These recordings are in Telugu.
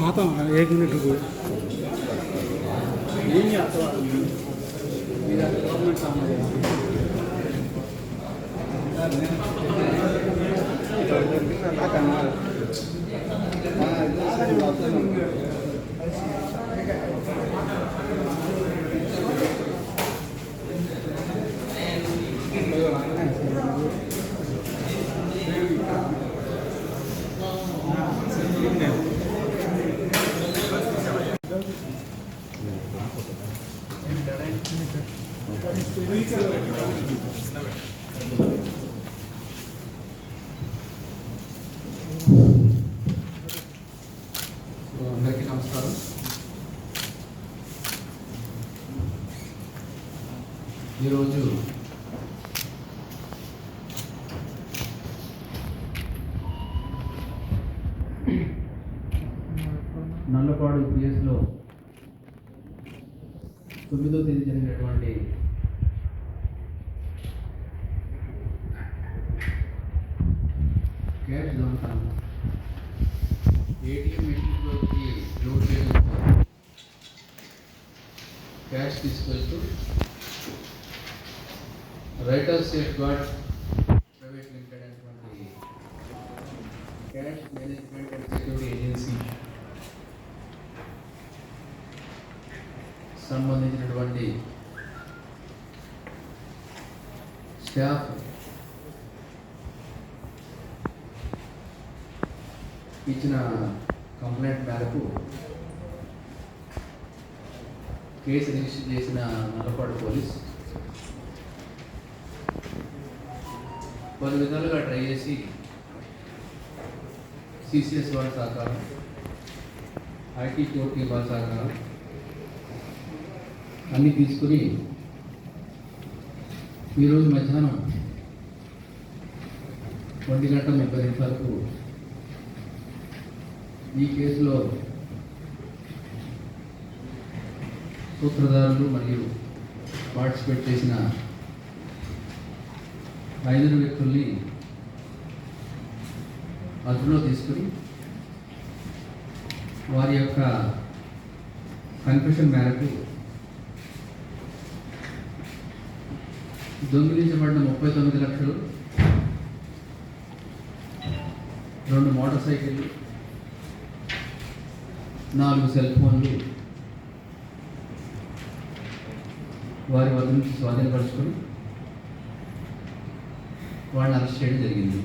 आता 1 मिनट रुको नहीं आता मेरा गवर्नमेंट सामने అందరికీ నమస్కారం. ఈరోజు నల్లపాడు పిఎస్లో 9వ తేదీ జరిగినటువంటి క్యాష్ దొంగతనం ఏటీఎం మెషిన్లోకి లోడ్ చేయడంతో క్యాష్ తీసుకెళ్తూ writer safe guard private limited అనేటువంటి cash management and security agency సంబంధించినటువంటి స్టాఫ్ ఇచ్చిన కంప్లైంట్ మేరకు కేసు రిజిస్టర్ చేసిన నల్లపాడు పోలీస్ పలు విధాలుగా ట్రై చేసి సిసిఎస్ వాళ్ళ సహకారం, ఐటీ కోర్టు వాళ్ళ సహకారం అన్నీ తీసుకుని ఈరోజు మధ్యాహ్నం 1:30 ఈ కేసులో సూత్రధారులు మరియు పార్టిసిపేట్ చేసిన 5 వ్యక్తుల్ని అదుపులో తీసుకుని వారి యొక్క కన్ఫెషన్ మేరకు దొంగిలించబడిన 39 లక్షలు, 2 మోటార్ సైకిళ్ళు, 4 సెల్ ఫోన్లు వారి వద్ద నుంచి స్వాధీనపరుచుకొని వాళ్ళని అరెస్ట్ చేయడం జరిగింది.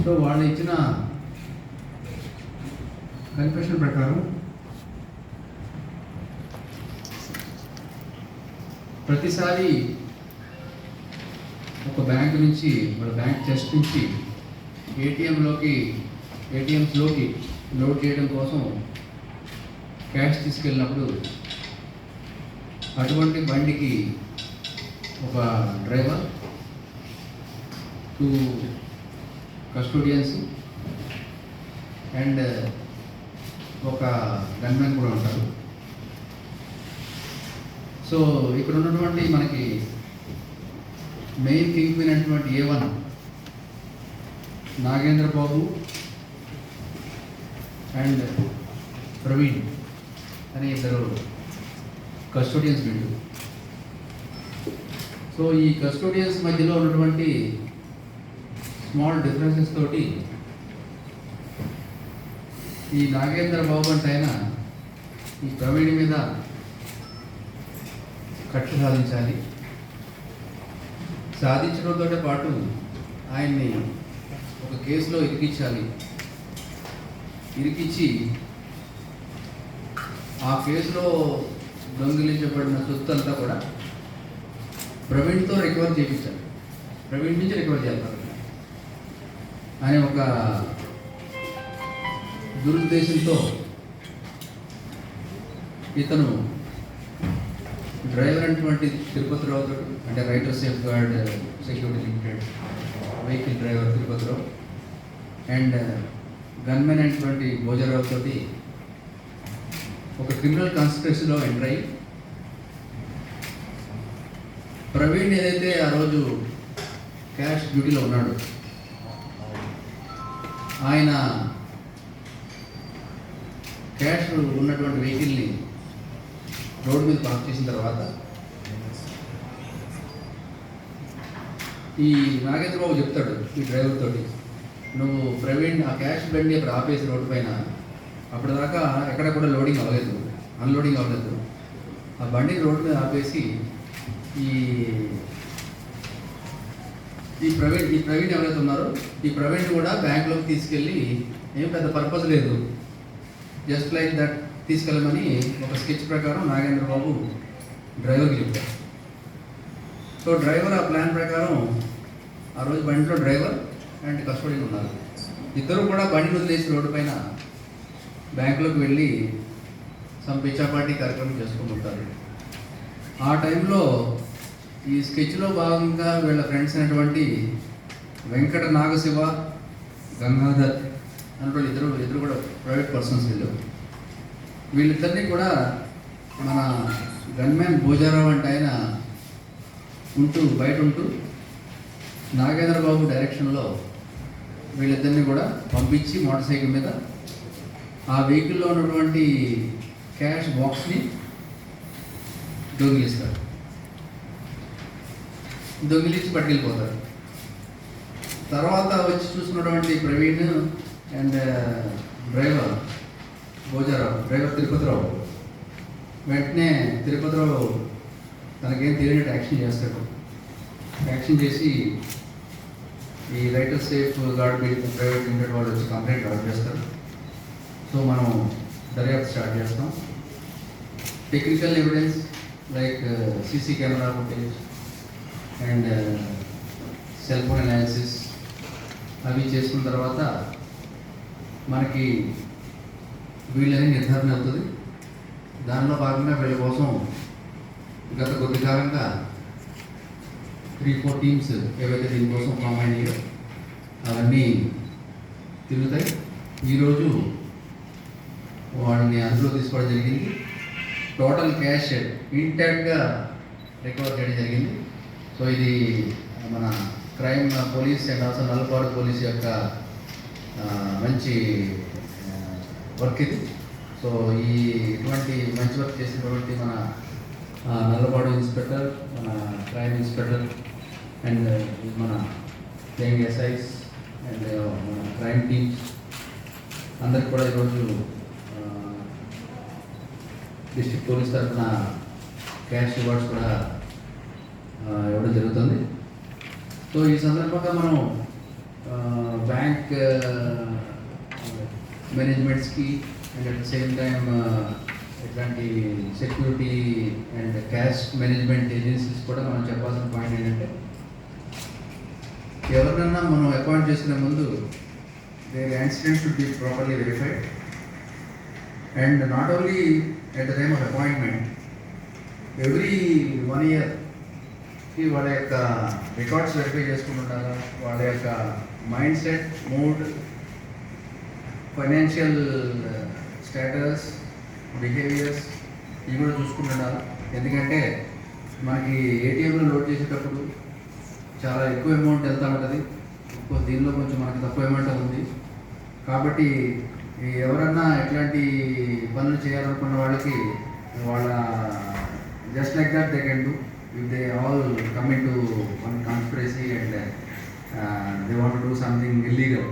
సో వాళ్ళు ఇచ్చిన కన్ఫెషన్ ప్రకారం ప్రతిసారి ఒక బ్యాంక్ నుంచి వాళ్ళ బ్యాంక్ చెస్ట్ నుంచి ఏటీఎంస్లోకి లోడ్ చేయడం కోసం క్యాష్ తీసుకెళ్ళినప్పుడు అటువంటి బండికి ఒక డ్రైవర్, 2 కస్టోడియన్స్ అండ్ ఒక గన్మెన్ కూడా ఉంటారు. సో ఇక్కడ ఉన్నటువంటి మనకి మెయిన్ కింగ్ పిన్ అయినటువంటి A1 Nagendra Babu and Praveen అనే 2 కస్టోడియన్స్ వీళ్ళు. సో ఈ కస్టోడియన్స్ మధ్యలో ఉన్నటువంటి స్మాల్ డిఫరెన్సెస్ తోటి ఈ నాగేంద్ర బాబు అంటే ఆయన ఈ ప్రవీణ్ మీద కక్ష సాధించడంతో పాటు ఆయన్ని ఒక కేసులో ఇరికించి ఆ కేసులో దొంగిలించబడిన సొత్తు అంతా కూడా ప్రవీణ్తో రికవర్ చేయించాలి, ప్రవీణ్ నుంచి రికవర్ చేయాలి. అనే ఒక దురుద్దేశంతో ఇతను డ్రైవర్ అటువంటి తిరుపతి రావు, అంటే writer safe gourd security limited vehicle driver Tirupati Rao and gunmen అయినటువంటి భోజరావు తోటి ఒక క్రిమినల్ కాన్స్పిరసీలో ఎంటర్ అయ్యి ప్రవీణ్ ఏదైతే ఆ రోజు క్యాష్ డ్యూటీలో ఉన్నాడు, ఆయన క్యాష్ ఉన్నటువంటి వెహికల్ని రోడ్డు మీద పార్క్ చేసిన తర్వాత ఈ నాగేంద్రబాబు చెప్తాడు ఈ డ్రైవర్ తోటి, నువ్వు ప్రవీణ్ ఆ క్యాష్ బండి అక్కడ ఆపేసి రోడ్డు పైన, అప్పటిదాకా ఎక్కడ కూడా లోడింగ్ అవ్వలేదు, అన్లోడింగ్ అవ్వలేదు, ఆ బండిని రోడ్డు మీద ఆపేసి ఈ ప్రవీణ్ ఎవరైతే ఉన్నారో ఈ ప్రవీణ్ కూడా బ్యాంక్లోకి తీసుకెళ్ళి ఏం పెద్ద పర్పస్ లేదు, జస్ట్ లైక్ దట్ తీసుకెళ్ళమని ఒక స్కెచ్ ప్రకారం నాగేంద్రబాబు డ్రైవర్కి చెప్తారు. సో డ్రైవర్ ఆ ప్లాన్ ప్రకారం ఆ రోజు బండిలో డ్రైవర్ అండ్ కస్టడీలో ఉన్నారు. ఇద్దరు కూడా బండిని వదిలేసి రోడ్డు పైన బ్యాంకులోకి వెళ్ళి సమ్ పిచ్చాపాటి కార్యక్రమం చేసుకుంటుంటారు. ఆ టైంలో ఈ స్కెచ్లో భాగంగా వీళ్ళ ఫ్రెండ్స్ అయినటువంటి వెంకట నాగశివ, గంగాధర్ అన్నటువంటి ఇద్దరు కూడా ప్రైవేట్ పర్సన్స్ వీళ్ళిద్దరినీ కూడా మన గన్మ్యాన్ భోజారావు అంటే ఆయన బయట ఉంటూ నాగేంద్రబాబు డైరెక్షన్లో వీళ్ళిద్దరిని కూడా పంపించి మోటార్ సైకిల్ మీద ఆ వెహికల్లో ఉన్నటువంటి క్యాష్ బాక్స్ని దొంగిలిస్తారు, దొంగిలించి పట్టుకెళ్ళిపోతారు. తర్వాత వచ్చి చూసుకున్నటువంటి Praveen and driver Bhojarao, driver Tirupathirao, వెంటనే తిరుపతిరావు తనకేం తెలియనట్టు యాక్షన్ చేస్తాడు. యాక్షన్ చేసి ఈ writer safe guard private limited వాళ్ళు వచ్చి కంప్లైంట్ లాడ్జ్ చేస్తారు. సో మనం దర్యాప్తు స్టార్ట్ చేస్తాం. Technical evidence like CC camera footage and cell phone analysis అవి చేసుకున్న తర్వాత మనకి వీళ్ళని నిర్ధారణ అవుతుంది. దానిలో భాగంగా వీళ్ళ కోసం గత కొద్ది కాలంగా 3-4 టీమ్స్ ఏవైతే దీనికోసం ఫామ్ అయినాయో అవన్నీ తిరుగుతాయి. ఈరోజు వాళ్ళని అందులో తీసుకోవడం జరిగింది. టోటల్ క్యాష్ ఇంటాక్ట్గా రికవర్ చేయడం జరిగింది. సో ఇది మన crime police and also Nallapadu police యొక్క మంచి వర్క్ ఇది. సో ఇటువంటి మంచి వర్క్ చేసినటువంటి మన నల్లపాడు ఇన్స్పెక్టర్, మన క్రైమ్ ఇన్స్పెక్టర్ అండ్ మన ప్లేయింగ్ ఎస్ఐస్ అండ్ మన క్రైమ్ టీమ్స్ అందరికి కూడా ఈరోజు డిస్ట్రిక్ట్ పోలీస్ తరఫున క్యాష్ రివార్డ్స్ కూడా ఇవ్వడం జరుగుతుంది. సో ఈ సందర్భంగా మనం బ్యాంక్ మేనేజ్మెంట్స్కి and at the same time ఇట్లాంటి security and cash management agencies కూడా మనం చెప్పాల్సిన పాయింట్ ఏంటంటే, ఎవరినన్నా మనం అపాయింట్ చేసుకునే ముందు their accident should be properly verified and not only at the time of appointment, every 1 ఇయర్కి వాళ్ళ యొక్క రికార్డ్స్ వెరిఫై చేసుకుంటుండాలా, వాళ్ళ యొక్క mindset, mood, financial status, behaviours ఇవి కూడా చూసుకుంటుండాలి. ఎందుకంటే మనకి ఏటీఎంలో లోడ్ చేసేటప్పుడు చాలా ఎక్కువ అమౌంట్ వెళ్తూ ఉంటుంది, దీనిలో కొంచెం మనకి తక్కువ అమౌంట్ ఉంది. కాబట్టి ఎవరన్నా ఎట్లాంటి పనులు చేయాలనుకున్న వాళ్ళకి వాళ్ళ just like that they can do if they all coming to one conspiracy and they want to do something illegal.